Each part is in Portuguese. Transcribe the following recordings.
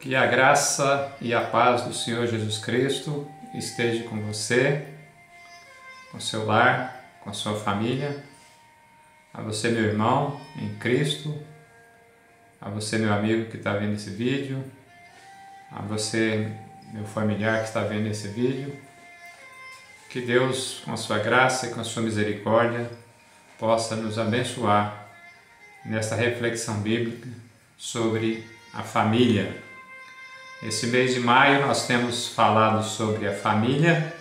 Que a graça e a paz do Senhor Jesus Cristo esteja com você, com seu lar, com a sua família, a você, meu irmão em Cristo, a você, meu amigo que está vendo esse vídeo, a você, meu familiar que está vendo esse vídeo. Que Deus, com a sua graça e com a sua misericórdia, possa nos abençoar nesta reflexão bíblica sobre a família. Esse mês de maio nós temos falado sobre a família.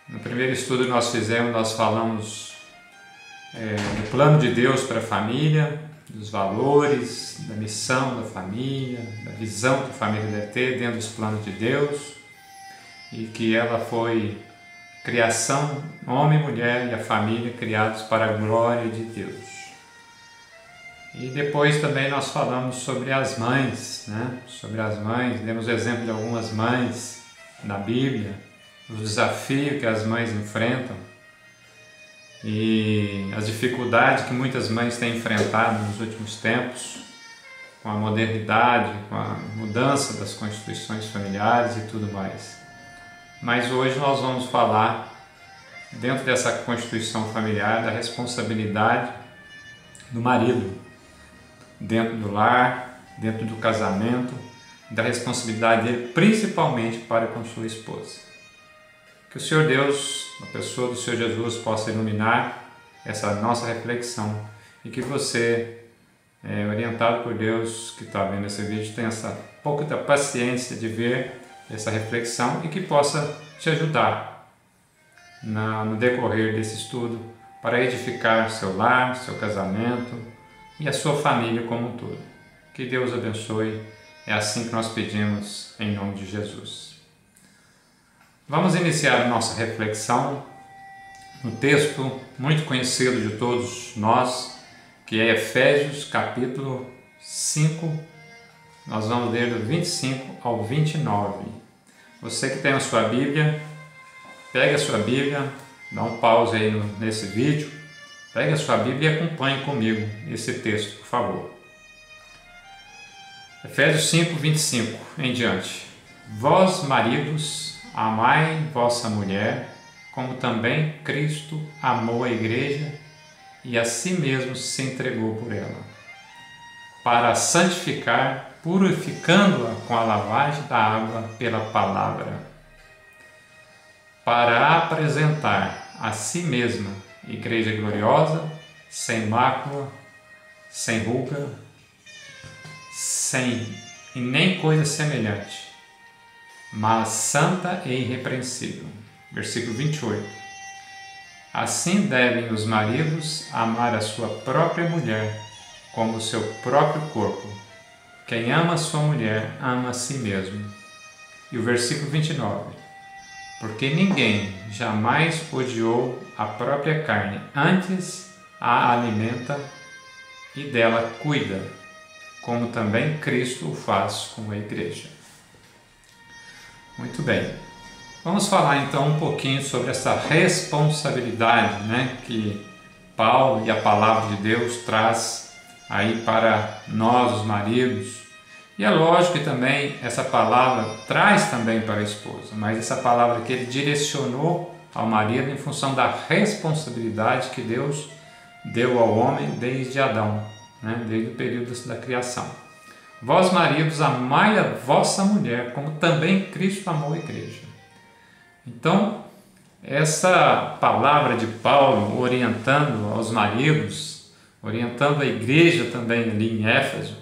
No primeiro estudo que nós fizemos, nós falamos do plano de Deus para a família, dos valores, da missão da família, da visão que a família deve ter dentro dos planos de Deus, e que ela foi criação, homem e mulher e a família criados para a glória de Deus. E depois também nós falamos sobre as mães, Sobre as mães, demos o exemplo de algumas mães na Bíblia, os desafios que as mães enfrentam e as dificuldades que muitas mães têm enfrentado nos últimos tempos, com a modernidade, com a mudança das constituições familiares e tudo mais. Mas hoje nós vamos falar, dentro dessa constituição familiar, da responsabilidade do marido, dentro do lar, dentro do casamento, da responsabilidade dele, principalmente para com sua esposa. Que o Senhor Deus, a pessoa do Senhor Jesus, possa iluminar essa nossa reflexão e que você, orientado por Deus, que está vendo esse vídeo, tenha essa pouca da paciência de ver essa reflexão e que possa te ajudar no decorrer desse estudo para edificar seu lar, seu casamento e a sua família como um todo. Que Deus abençoe, é assim que nós pedimos em nome de Jesus. Vamos iniciar a nossa reflexão no texto muito conhecido de todos nós, que é Efésios capítulo 5, nós vamos ler do 25 ao 29. Você que tem a sua Bíblia, pegue a sua Bíblia, dá um pause aí nesse vídeo, pegue a sua Bíblia e acompanhe comigo esse texto, por favor. Efésios 5, 25 em diante. Vós, maridos, amai vossa mulher, como também Cristo amou a igreja e a si mesmo se entregou por ela, para a santificar, purificando-a com a lavagem da água pela palavra, para apresentar a si mesma igreja gloriosa, sem mácula, sem ruga, e nem coisa semelhante, mas santa e irrepreensível. Versículo 28. Assim devem os maridos amar a sua própria mulher como o seu próprio corpo. Quem ama a sua mulher ama a si mesmo. E o versículo 29. Porque ninguém jamais odiou a própria carne, antes a alimenta e dela cuida, como também Cristo o faz com a igreja. Muito bem. Vamos falar então um pouquinho sobre essa responsabilidade, que Paulo e a palavra de Deus traz aí para nós, os maridos. E é lógico que também essa palavra traz também para a esposa, mas essa palavra que ele direcionou ao marido em função da responsabilidade que Deus deu ao homem desde Adão, desde o período da criação. Vós, maridos, amai a vossa mulher, como também Cristo amou a igreja. Então, essa palavra de Paulo orientando aos maridos, orientando a igreja também ali em Éfeso,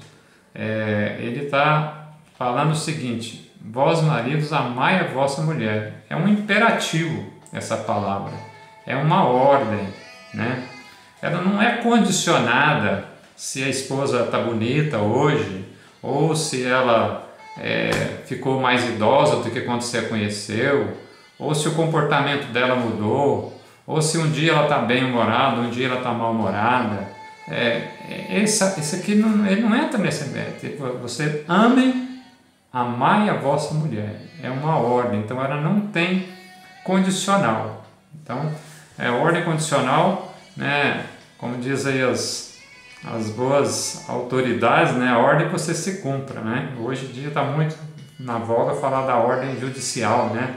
ele está falando o seguinte: vós, maridos, amai a vossa mulher. É um imperativo essa palavra, é uma ordem, Ela não é condicionada se a esposa está bonita hoje, ou se ela ficou mais idosa do que quando você a conheceu, ou se o comportamento dela mudou, ou se um dia ela está bem-humorada, um dia ela está mal-humorada. Esse aqui ele não entra nesse método. Você amai a vossa mulher. É uma ordem, então ela não tem condicional. Então, ordem condicional, como diz aí as boas autoridades, né? A ordem que você se cumpra, né? Hoje em dia está muito na voga falar da ordem judicial, né?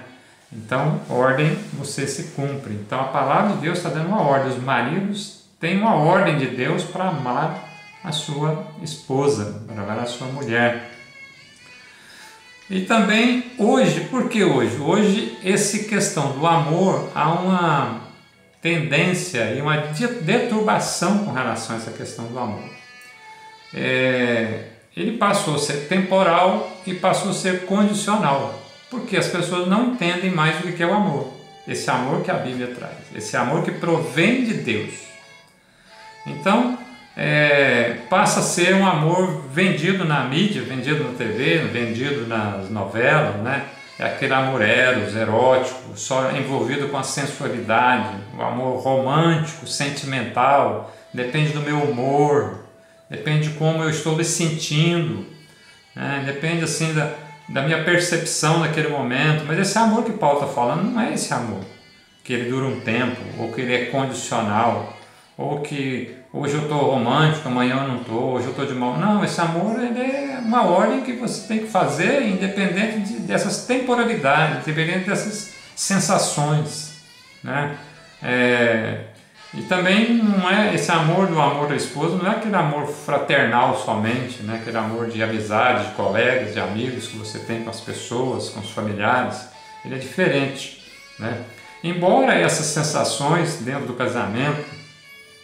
Então, ordem você se cumpre. Então, a palavra de Deus está dando uma ordem. Os maridos têm uma ordem de Deus para amar a sua esposa, para amar a sua mulher. E também hoje, por que hoje? Hoje, essa questão do amor, há uma tendência e uma deturbação com relação a essa questão do amor. Ele passou a ser temporal e passou a ser condicional, porque as pessoas não entendem mais o que é o amor, esse amor que a Bíblia traz, esse amor que provém de Deus. Então, passa a ser um amor vendido na mídia, vendido na TV, vendido nas novelas, né? É aquele amor erótico, só envolvido com a sensualidade, o amor romântico, sentimental, depende do meu humor, depende de como eu estou me sentindo, né? Depende assim da minha percepção naquele momento. Mas esse amor que Paulo está falando não é esse amor que ele dura um tempo, ou que ele é condicional, ou que hoje eu estou romântico, amanhã eu não estou, hoje eu estou de mal. Não, esse amor ele é uma ordem que você tem que fazer independente dessas temporalidades, independente dessas sensações, né? E também não é esse amor do amor da esposa, não é aquele amor fraternal somente, né? Aquele amor de amizade, de colegas, de amigos que você tem com as pessoas, com os familiares. Ele é diferente, né? Embora essas sensações dentro do casamento,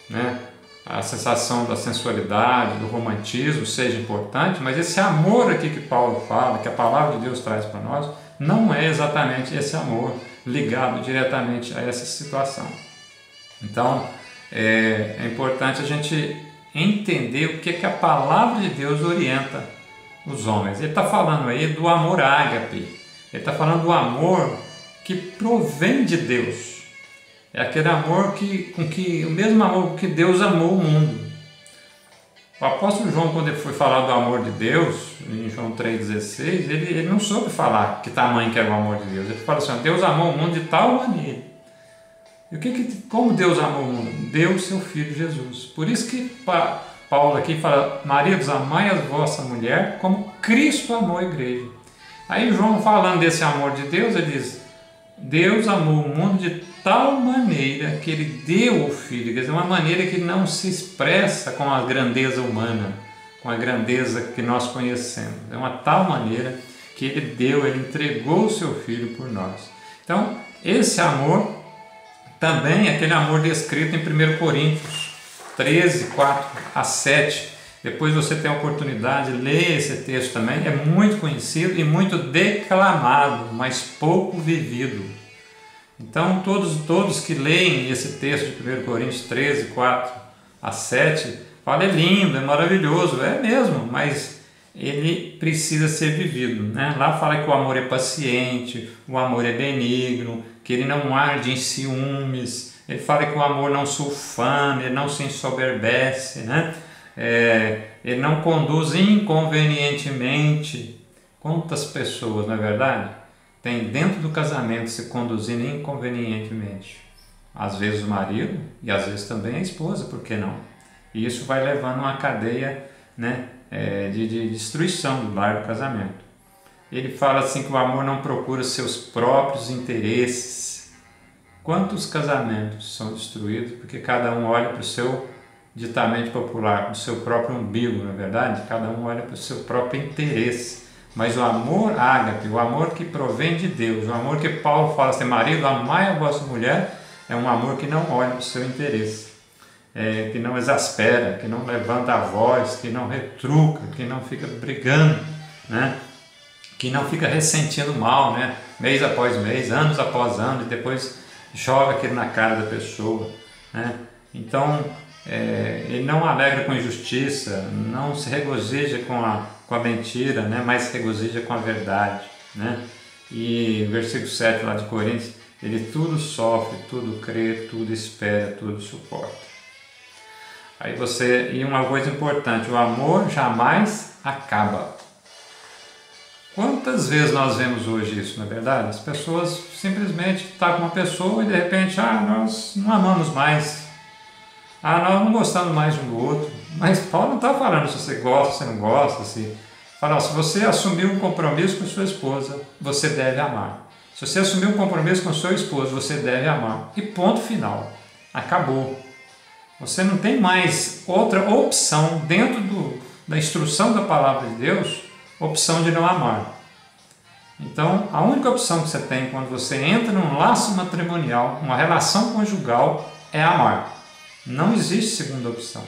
né, a sensação da sensualidade, do romantismo seja importante, mas esse amor aqui que Paulo fala, que a palavra de Deus traz para nós, não é exatamente esse amor ligado diretamente a essa situação. Então, é importante a gente entender o que a palavra de Deus orienta os homens. Ele está falando aí do amor ágape, ele está falando do amor que provém de Deus. É aquele amor o mesmo amor que Deus amou o mundo. O apóstolo João, quando ele foi falar do amor de Deus, em João 3,16, ele não soube falar que tamanho que era o amor de Deus. Ele fala assim: Deus amou o mundo de tal maneira. E como Deus amou o mundo? Deu o seu Filho Jesus. Por isso que Paulo aqui fala: maridos, amai a vossa mulher como Cristo amou a igreja. Aí João, falando desse amor de Deus, ele diz: Deus amou o mundo de tal maneira que ele deu o Filho, quer dizer, uma maneira que não se expressa com a grandeza humana, com a grandeza que nós conhecemos. É uma tal maneira que ele entregou o seu Filho por nós. Então, esse amor também é aquele amor descrito em 1 Coríntios 13, 4 a 7. Depois você tem a oportunidade de ler esse texto também. É muito conhecido e muito declamado, mas pouco vivido. Então, todos que leem esse texto de 1 Coríntios 13, 4 a 7, falam: é lindo, é maravilhoso, é mesmo, mas ele precisa ser vivido, né? Lá fala que o amor é paciente, o amor é benigno, que ele não arde em ciúmes, ele fala que o amor não se ufana, ele não se ensoberbece, né? Ele não conduz inconvenientemente. Quantas pessoas, não é verdade, tem dentro do casamento se conduzindo inconvenientemente? Às vezes o marido e às vezes também a esposa, por que não? E isso vai levando uma cadeia, né, de destruição do lar do casamento. Ele fala assim que o amor não procura seus próprios interesses. Quantos casamentos são destruídos porque cada um olha para o seu, ditamente popular, para o seu próprio umbigo, não é verdade? Cada um olha para o seu próprio interesse. Mas o amor ágape, o amor que provém de Deus, o amor que Paulo fala assim: marido, amai a vossa mulher, é um amor que não olha para o seu interesse, que não exaspera, que não levanta a voz, que não retruca, que não fica brigando, né? Que não fica ressentindo mal, né? Mês após mês, anos após ano, e depois joga aquilo na cara da pessoa, né? Então, ele não alegra com injustiça, não se regozija com a mentira, né? Mas se regozija com a verdade, né? E versículo 7 lá de Coríntios, ele tudo sofre, tudo crê, tudo espera, tudo suporta. E uma coisa importante: o amor jamais acaba. Quantas vezes nós vemos hoje isso, não é verdade? As pessoas simplesmente estão com uma pessoa e de repente, nós não amamos mais, nós não gostamos mais um do outro, Mas Paulo não está falando se você gosta, se não gosta, se... Fala, se você assumir um compromisso com sua esposa, você deve amar. Se você assumir um compromisso com seu esposo, você deve amar. E ponto final. Acabou. Você não tem mais outra opção dentro da instrução da palavra de Deus, opção de não amar. Então, a única opção que você tem quando você entra num laço matrimonial, uma relação conjugal, é amar. Não existe segunda opção.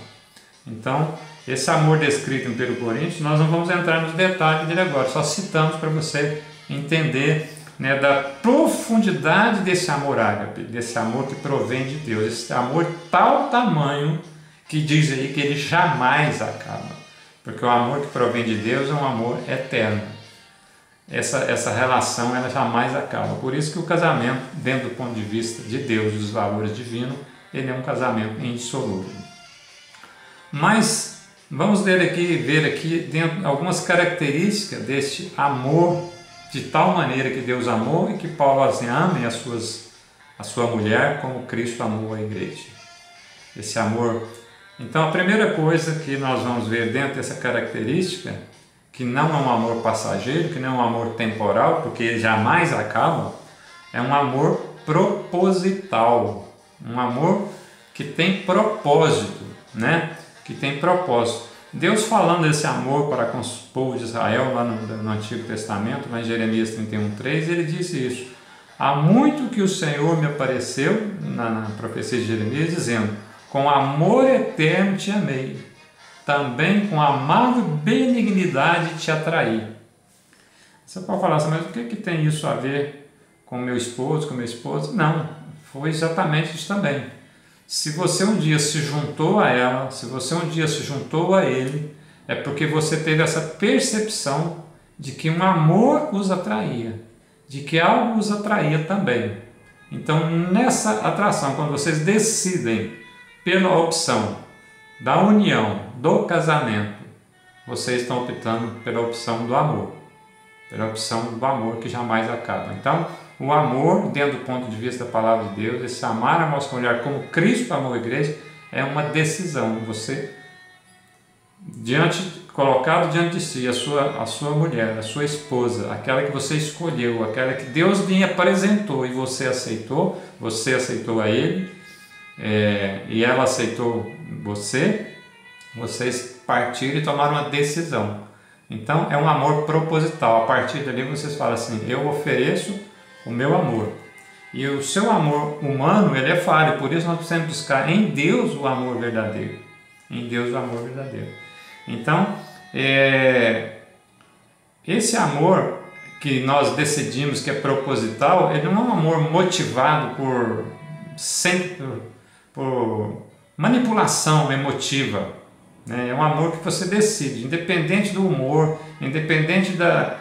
Então, esse amor descrito em 1 Coríntios, nós não vamos entrar nos detalhes dele agora, só citamos para você entender, né, da profundidade desse amor ágape, desse amor que provém de Deus, esse amor de tal tamanho que diz aí que ele jamais acaba, porque o amor que provém de Deus é um amor eterno. Essa relação ela jamais acaba. Por isso que o casamento, dentro do ponto de vista de Deus e dos valores divinos, ele é um casamento indissolúvel. Mas vamos ver aqui dentro algumas características deste amor de tal maneira que Deus amou e que Paulo assim, ame a sua mulher como Cristo amou a igreja. Esse amor. Então a primeira coisa que nós vamos ver dentro dessa característica, que não é um amor passageiro, que não é um amor temporal, porque ele jamais acaba, é um amor proposital, um amor que tem propósito, né? Que tem propósito. Deus falando desse amor para com o povo de Israel lá no Antigo Testamento, lá em Jeremias 31:3, ele disse isso. Há muito que o Senhor me apareceu, na profecia de Jeremias, dizendo, com amor eterno te amei, também com amável benignidade te atraí. Você pode falar assim, mas o que tem isso a ver com meu esposo, com minha esposa? Não, foi exatamente isso também. Se você um dia se juntou a ela, se você um dia se juntou a ele, é porque você teve essa percepção de que um amor os atraía, de que algo os atraía também. Então, nessa atração, quando vocês decidem pela opção da união, do casamento, vocês estão optando pela opção do amor, pela opção do amor que jamais acaba. Então, o amor, dentro do ponto de vista da palavra de Deus, esse amar a nossa mulher como Cristo amou a igreja, é uma decisão. Você, colocado diante de si, a sua mulher, a sua esposa, aquela que você escolheu, aquela que Deus lhe apresentou e você aceitou a ele, e ela aceitou vocês partiram e tomaram uma decisão. Então, é um amor proposital. A partir dali, vocês falam assim, eu ofereço o meu amor. E o seu amor humano, ele é falho, por isso nós precisamos buscar em Deus o amor verdadeiro. Em Deus o amor verdadeiro. Então, esse amor que nós decidimos que é proposital, ele não é um amor motivado por manipulação emotiva, né? É um amor que você decide, independente do humor, independente da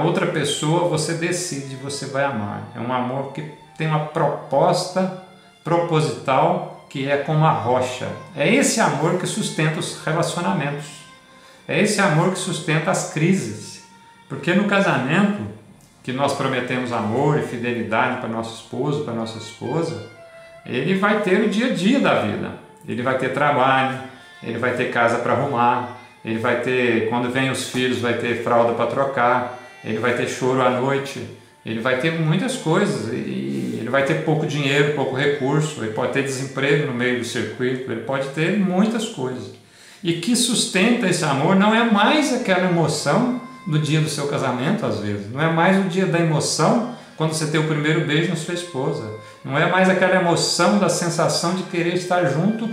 outra pessoa, você decide, você vai amar. É um amor que tem uma proposta proposital que é como a rocha. É esse amor que sustenta os relacionamentos. É esse amor que sustenta as crises. Porque no casamento, que nós prometemos amor e fidelidade para nosso esposo, para nossa esposa, ele vai ter o dia a dia da vida. Ele vai ter trabalho, ele vai ter casa para arrumar, ele vai ter, quando vem os filhos, vai ter fralda para trocar, ele vai ter choro à noite, ele vai ter muitas coisas, e ele vai ter pouco dinheiro, pouco recurso, ele pode ter desemprego no meio do circuito, ele pode ter muitas coisas. E que sustenta esse amor não é mais aquela emoção do dia do seu casamento, às vezes, não é mais o dia da emoção quando você tem o primeiro beijo na sua esposa, não é mais aquela emoção da sensação de querer estar junto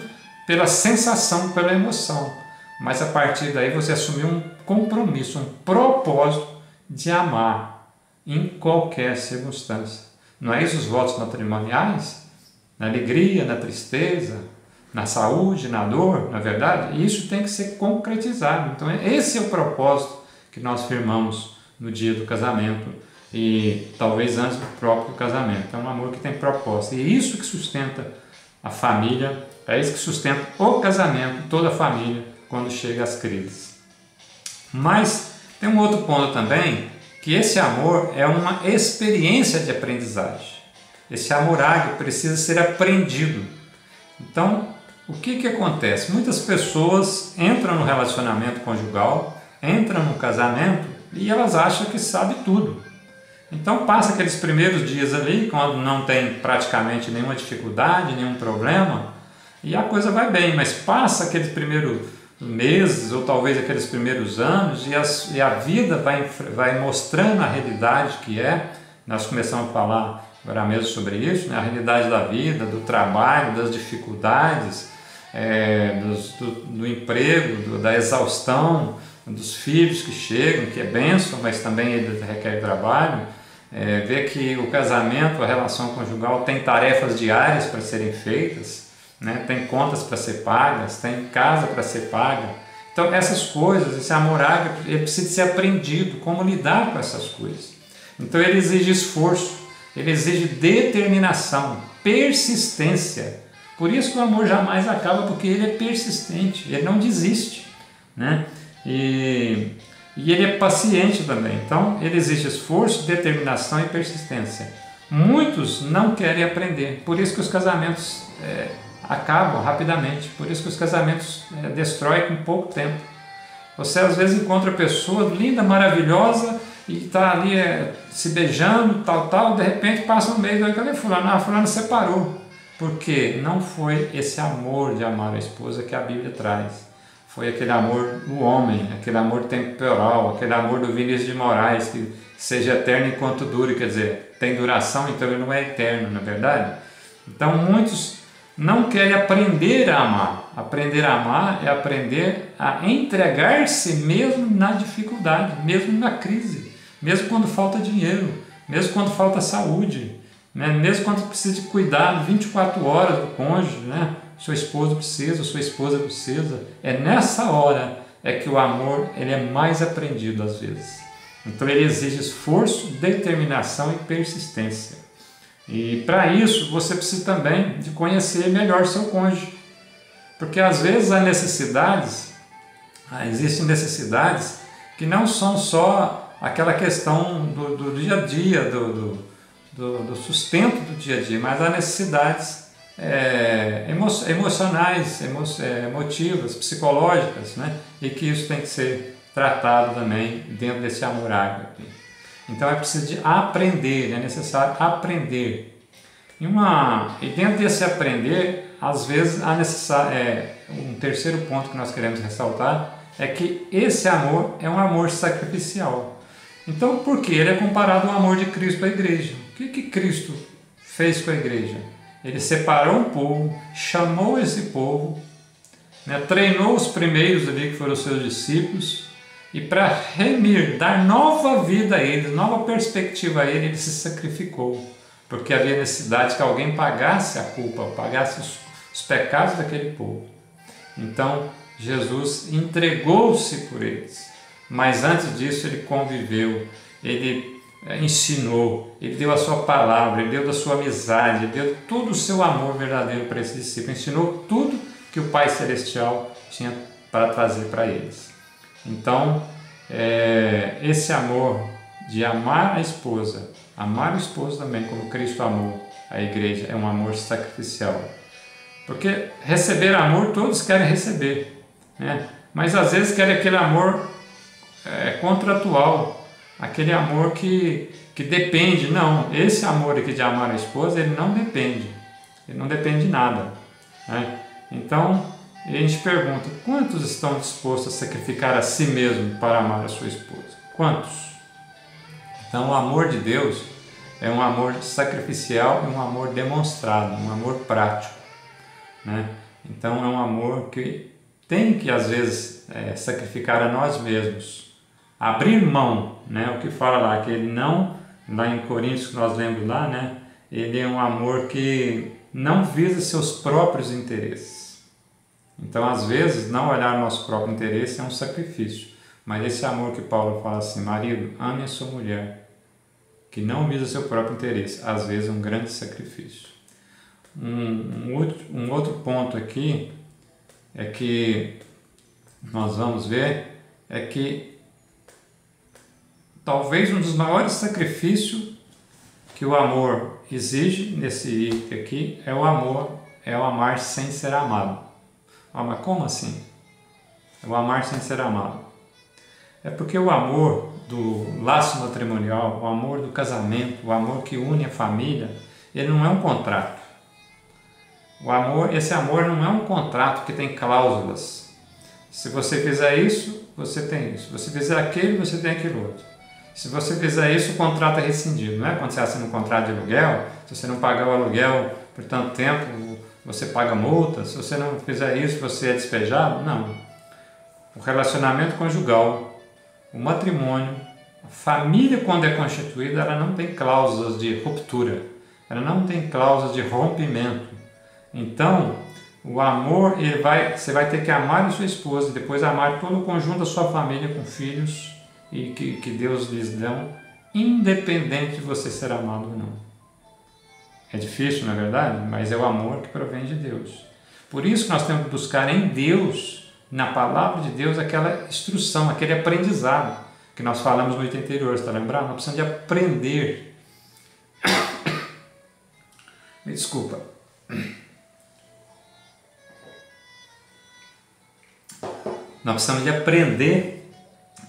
pela sensação, pela emoção, mas a partir daí você assumiu um compromisso, um propósito de amar em qualquer circunstância. Não é isso os votos matrimoniais? Na alegria, na tristeza, na saúde, na dor, na verdade? Isso tem que ser concretizado. Então esse é o propósito que nós firmamos no dia do casamento e talvez antes do próprio casamento. É um amor que tem propósito. E isso que sustenta a família, é isso que sustenta o casamento, toda a família, quando chega às crises. Mas tem um outro ponto também, que esse amor é uma experiência de aprendizagem. Esse amor ágape precisa ser aprendido. Então, o que acontece? Muitas pessoas entram no relacionamento conjugal, entram no casamento e elas acham que sabe tudo. Então passa aqueles primeiros dias ali, quando não tem praticamente nenhuma dificuldade, nenhum problema, e a coisa vai bem, mas passa aqueles primeiros meses ou talvez aqueles primeiros anos e a vida vai mostrando a realidade que é. Nós começamos a falar agora mesmo sobre isso, né? A realidade da vida, do trabalho, das dificuldades, do emprego, da exaustão, dos filhos que chegam, que é bênção, mas também ele requer trabalho. Ver que o casamento, a relação conjugal tem tarefas diárias para serem feitas, né? Tem contas para ser pagas, tem casa para ser paga. Então essas coisas, esse amor ágape, ele precisa ser aprendido, como lidar com essas coisas. Então ele exige esforço, ele exige determinação, persistência. Por isso que o amor jamais acaba, porque ele é persistente, ele não desiste, né? E ele é paciente também. Então ele exige esforço, determinação e persistência. Muitos não querem aprender, por isso que os casamentos acabam rapidamente, por isso que os casamentos destroem com pouco tempo. Você às vezes encontra pessoa linda, maravilhosa, e está ali se beijando, tal, de repente passa um mês, cadê fulano? Ah, fulano separou. Porque não foi esse amor de amar a esposa que a Bíblia traz. Foi aquele amor do homem, aquele amor temporal, aquele amor do Vinícius de Moraes, que seja eterno enquanto dure, quer dizer, tem duração, então ele não é eterno, não é verdade? Então muitos não querem aprender a amar. Aprender a amar é aprender a entregar-se mesmo na dificuldade, mesmo na crise, mesmo quando falta dinheiro, mesmo quando falta saúde, né? Mesmo quando precisa de cuidado 24 horas do cônjuge, né? Seu esposo precisa, sua esposa precisa. É nessa hora que o amor ele é mais aprendido às vezes. Então ele exige esforço, determinação e persistência. E para isso você precisa também de conhecer melhor seu cônjuge. Porque às vezes existem necessidades que não são só aquela questão do dia a dia, do sustento do dia a dia, mas há necessidades emocionais, emotivas, psicológicas, né? E que isso tem que ser tratado também dentro desse amor ágape. Então é preciso de aprender, é necessário aprender. E dentro desse aprender, às vezes um terceiro ponto que nós queremos ressaltar é que esse amor é um amor sacrificial. Então por que ele é comparado ao amor de Cristo à igreja? O que Cristo fez com a igreja? Ele separou um povo, chamou esse povo, né, treinou os primeiros ali que foram os seus discípulos, e para remir, dar nova vida a ele, nova perspectiva a ele, ele se sacrificou, porque havia necessidade que alguém pagasse a culpa, pagasse os pecados daquele povo. Então Jesus entregou-se por eles, mas antes disso ele conviveu, ele ensinou, ele deu a sua palavra, ele deu da sua amizade, ele deu todo o seu amor verdadeiro para esses discípulos, ensinou tudo que o Pai Celestial tinha para trazer para eles. Então, esse amor de amar a esposa, amar o esposo também, como Cristo amou a igreja, é um amor sacrificial. Porque receber amor, todos querem receber, né? Mas às vezes querem aquele amor contratual, aquele amor que depende. Não, esse amor aqui de amar a esposa, ele não depende de nada, né? Então, a gente pergunta, quantos estão dispostos a sacrificar a si mesmo para amar a sua esposa? Quantos? Então o amor de Deus é um amor sacrificial e um amor demonstrado, um amor prático, né? Então é um amor que tem que às vezes sacrificar a nós mesmos, abrir mão, né? O que fala lá, que ele não, lá em Coríntios que nós lemos lá, né? Ele é um amor que não visa seus próprios interesses. Então, às vezes, não olhar o nosso próprio interesse é um sacrifício. Mas esse amor que Paulo fala assim, marido, ame a sua mulher, que não visa seu próprio interesse, às vezes é um grande sacrifício. Um outro ponto aqui é que nós vamos ver é que talvez um dos maiores sacrifícios que o amor exige nesse item aqui é o amar sem ser amado. Ah, mas como assim? O amar sem ser amado. É porque o amor do laço matrimonial, o amor do casamento, o amor que une a família, ele não é um contrato. Esse amor não é um contrato que tem cláusulas. Se você fizer isso, você tem isso. Se você fizer aquilo, você tem aquilo outro. Se você fizer isso, o contrato é rescindido. Não é quando você assina um contrato de aluguel, se você não pagar o aluguel por tanto tempo, você paga multa. Se você não fizer isso, você é despejado. Não. O relacionamento conjugal, o matrimônio, a família, quando é constituída, ela não tem cláusulas de ruptura. Ela não tem cláusulas de rompimento. Então, o amor, você vai ter que amar a sua esposa e depois amar todo o conjunto da sua família com filhos e que Deus lhes dão, independente de você ser amado ou não. É difícil, não é verdade? Mas é o amor que provém de Deus. Por isso que nós temos que buscar em Deus, na palavra de Deus, aquela instrução, aquele aprendizado que nós falamos no item anterior, está lembrado? Nós precisamos de aprender. Me desculpa. Nós precisamos de aprender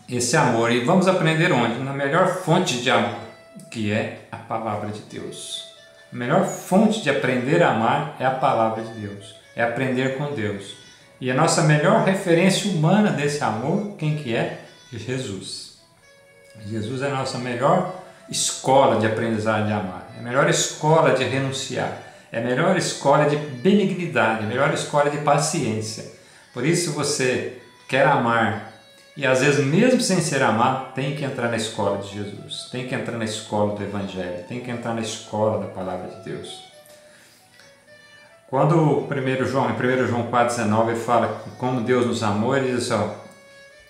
esse amor. E vamos aprender onde? Na melhor fonte de amor, que é a palavra de Deus. A melhor fonte de aprender a amar é a palavra de Deus. É aprender com Deus. E a nossa melhor referência humana desse amor, quem que é? Jesus. Jesus é a nossa melhor escola de aprendizagem de amar. É a melhor escola de renunciar. É a melhor escola de benignidade. É a melhor escola de paciência. Por isso, você quer amar e às vezes mesmo sem ser amado, tem que entrar na escola de Jesus, tem que entrar na escola do Evangelho, tem que entrar na escola da Palavra de Deus. Quando em 1 João 4,19 ele fala como Deus nos amou, ele diz assim,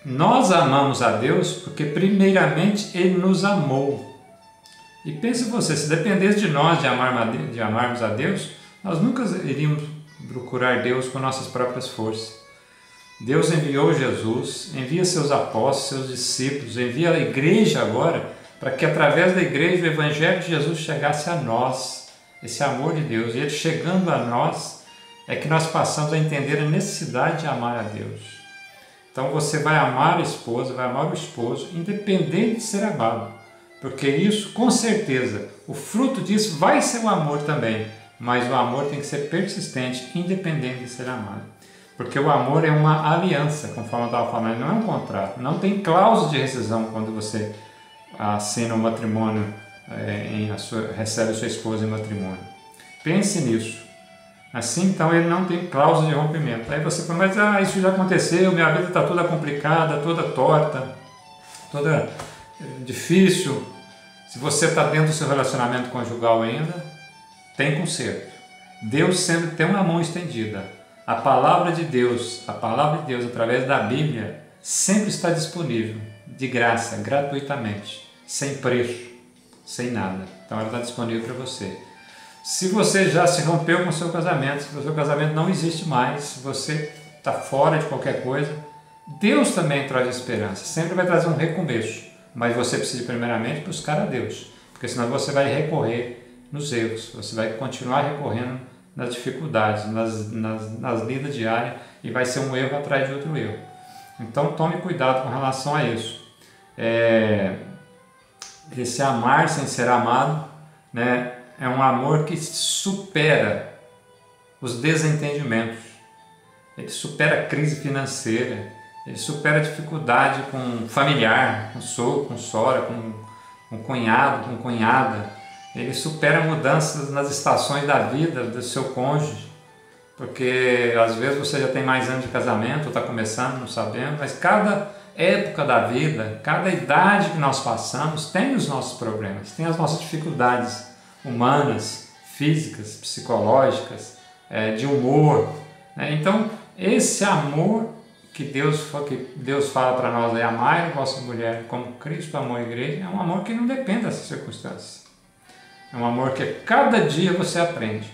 nós amamos a Deus porque primeiramente Ele nos amou. E pense você, se dependesse de nós de amarmos a Deus, nós nunca iríamos procurar Deus com nossas próprias forças. Deus enviou Jesus, envia seus apóstolos, seus discípulos, envia a igreja agora, para que através da igreja o Evangelho de Jesus chegasse a nós, esse amor de Deus. E ele chegando a nós, é que nós passamos a entender a necessidade de amar a Deus. Então você vai amar a esposa, vai amar o esposo, independente de ser amado. Porque isso, com certeza, o fruto disso vai ser o amor também, mas o amor tem que ser persistente, independente de ser amado. Porque o amor é uma aliança, conforme eu estava falando, não é um contrato. Não tem cláusula de rescisão quando você assina um matrimônio, recebe a sua esposa em matrimônio. Pense nisso. Assim, então, ele não tem cláusula de rompimento. Aí você fala, mas isso já aconteceu, minha vida está toda complicada, toda torta, toda difícil. Se você está dentro do seu relacionamento conjugal ainda, tem conserto. Deus sempre tem uma mão estendida. A palavra de Deus através da Bíblia, sempre está disponível, de graça, gratuitamente, sem preço, sem nada. Então ela está disponível para você. Se você já se rompeu com o seu casamento, se o seu casamento não existe mais, se você está fora de qualquer coisa, Deus também traz esperança, sempre vai trazer um recomeço, mas você precisa primeiramente buscar a Deus, porque senão você vai recorrer nos erros, você vai continuar recorrendo nas dificuldades, nas lidas diárias, e vai ser um erro atrás de outro erro. Então tome cuidado com relação a isso. Esse amar sem ser amado, né, é um amor que supera os desentendimentos, ele supera a crise financeira, ele supera a dificuldade com familiar, com sogro, com sogra, com cunhado, com cunhada. Ele supera mudanças nas estações da vida do seu cônjuge, porque às vezes você já tem mais anos de casamento, ou está começando, não sabendo, mas cada época da vida, cada idade que nós passamos tem os nossos problemas, tem as nossas dificuldades humanas, físicas, psicológicas, de humor. Então, esse amor que Deus fala para nós, amar a vossa mulher como Cristo amou a igreja, é um amor que não depende dessas circunstâncias. É um amor que cada dia você aprende,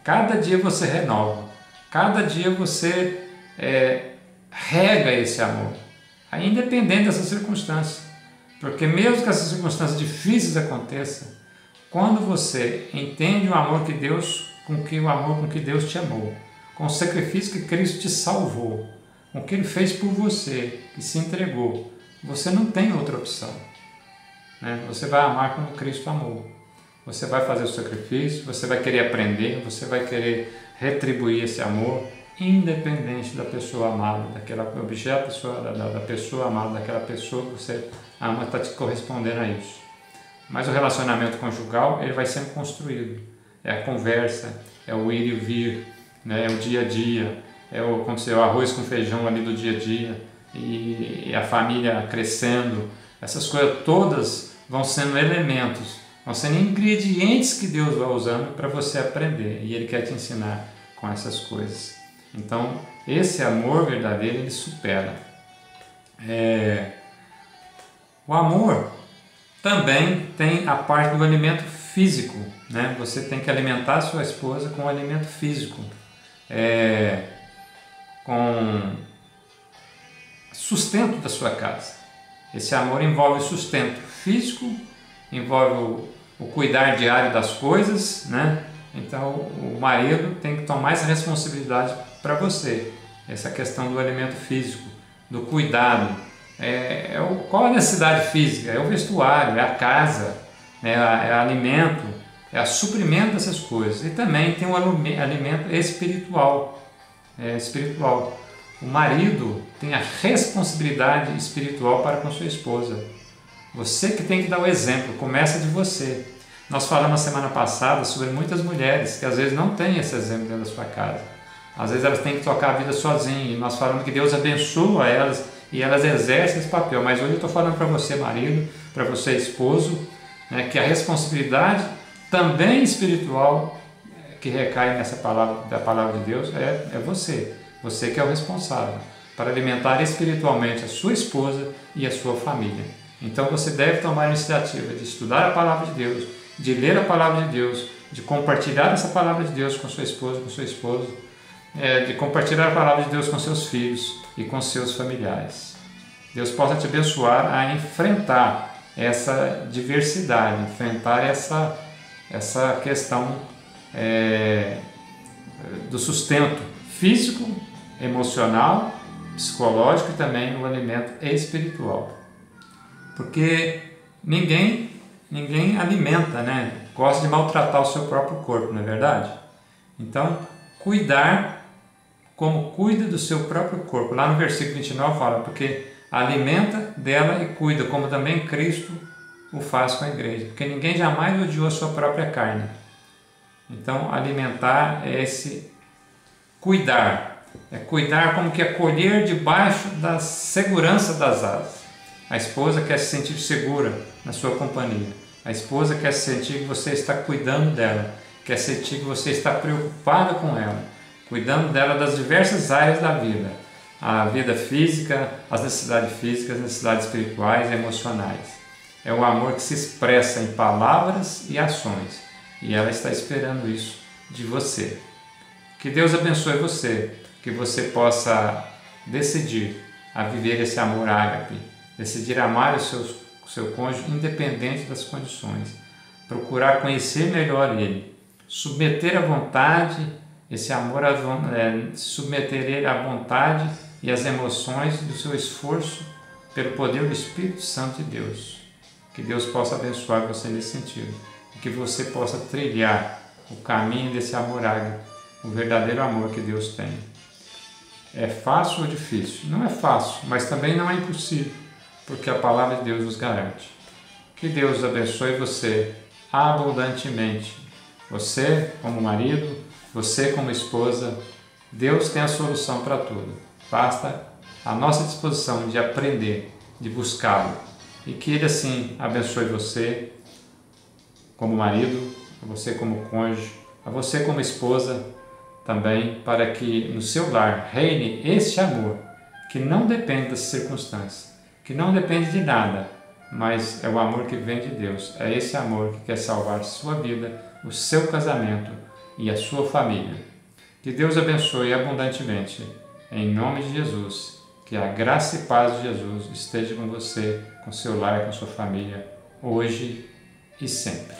cada dia você renova, cada dia você rega esse amor, aí, independente dessas circunstâncias. Porque mesmo que essas circunstâncias difíceis aconteçam, quando você entende o amor com que Deus te amou, com o sacrifício que Cristo te salvou, com o que Ele fez por você, que se entregou, você não tem outra opção, né? Você vai amar como Cristo amou. Você vai fazer o sacrifício, você vai querer aprender, você vai querer retribuir esse amor, independente da pessoa amada, daquele objeto, da pessoa amada, daquela pessoa que você ama, está te correspondendo a isso. Mas o relacionamento conjugal, ele vai sendo construído. É a conversa, é o ir e vir, né? É o dia a dia, é o arroz com feijão ali do dia a dia, e a família crescendo. Essas coisas todas vão sendo elementos, vão sendo ingredientes que Deus vai usando para você aprender, e Ele quer te ensinar com essas coisas. Então, esse amor verdadeiro, ele supera. O amor também tem a parte do alimento físico, né? Você tem que alimentar a sua esposa com alimento físico, com sustento da sua casa. Esse amor envolve sustento físico, envolve o cuidar diário das coisas, né? Então o marido tem que tomar essa responsabilidade para você, essa questão do alimento físico, do cuidado. Qual a necessidade física? É o vestuário, é a casa, é alimento, é o suprimento dessas coisas. E também tem o alimento espiritual. O marido tem a responsabilidade espiritual para com sua esposa. Você que tem que dar o exemplo, começa de você. Nós falamos semana passada sobre muitas mulheres que às vezes não têm esse exemplo dentro da sua casa. Às vezes elas têm que tocar a vida sozinhas, e nós falamos que Deus abençoa elas e elas exercem esse papel. Mas hoje eu estou falando para você, marido, para você, esposo, né, que a responsabilidade também espiritual que recai nessa palavra, da palavra de Deus, é você. Você que é o responsável para alimentar espiritualmente a sua esposa e a sua família. Então você deve tomar a iniciativa de estudar a palavra de Deus, de ler a palavra de Deus, de compartilhar essa palavra de Deus com sua esposa, com seu esposo, de compartilhar a palavra de Deus com seus filhos e com seus familiares. Deus possa te abençoar a enfrentar essa diversidade, enfrentar essa questão do sustento físico, emocional, psicológico e também o alimento espiritual. Porque ninguém alimenta, né? Gosta de maltratar o seu próprio corpo, não é verdade? Então, cuidar como cuida do seu próprio corpo. Lá no versículo 29 fala, porque alimenta dela e cuida, como também Cristo o faz com a igreja. Porque ninguém jamais odiou a sua própria carne. Então, alimentar é esse cuidar. É cuidar como que acolher debaixo da segurança das asas. A esposa quer se sentir segura na sua companhia. A esposa quer sentir que você está cuidando dela. Quer sentir que você está preocupado com ela. Cuidando dela das diversas áreas da vida. A vida física, as necessidades físicas, as necessidades espirituais e emocionais. É o amor que se expressa em palavras e ações. E ela está esperando isso de você. Que Deus abençoe você. Que você possa decidir a viver esse amor ágape. Decidir amar o seu cônjuge independente das condições. Procurar conhecer melhor ele. Submeter à vontade, esse amor, submeter ele à vontade e às emoções do seu esforço pelo poder do Espírito Santo de Deus. Que Deus possa abençoar você nesse sentido. E que você possa trilhar o caminho desse amor ágape, o verdadeiro amor que Deus tem. É fácil ou difícil? Não é fácil, mas também não é impossível, porque a palavra de Deus nos garante. Que Deus abençoe você abundantemente. Você como marido, você como esposa, Deus tem a solução para tudo. Basta a nossa disposição de aprender, de buscá-lo. E que Ele assim abençoe você como marido, a você como cônjuge, a você como esposa também, para que no seu lar reine este amor, que não depende das circunstâncias, que não depende de nada, mas é o amor que vem de Deus. É esse amor que quer salvar a sua vida, o seu casamento e a sua família. Que Deus abençoe abundantemente. Em nome de Jesus, que a graça e paz de Jesus esteja com você, com seu lar e com sua família, hoje e sempre.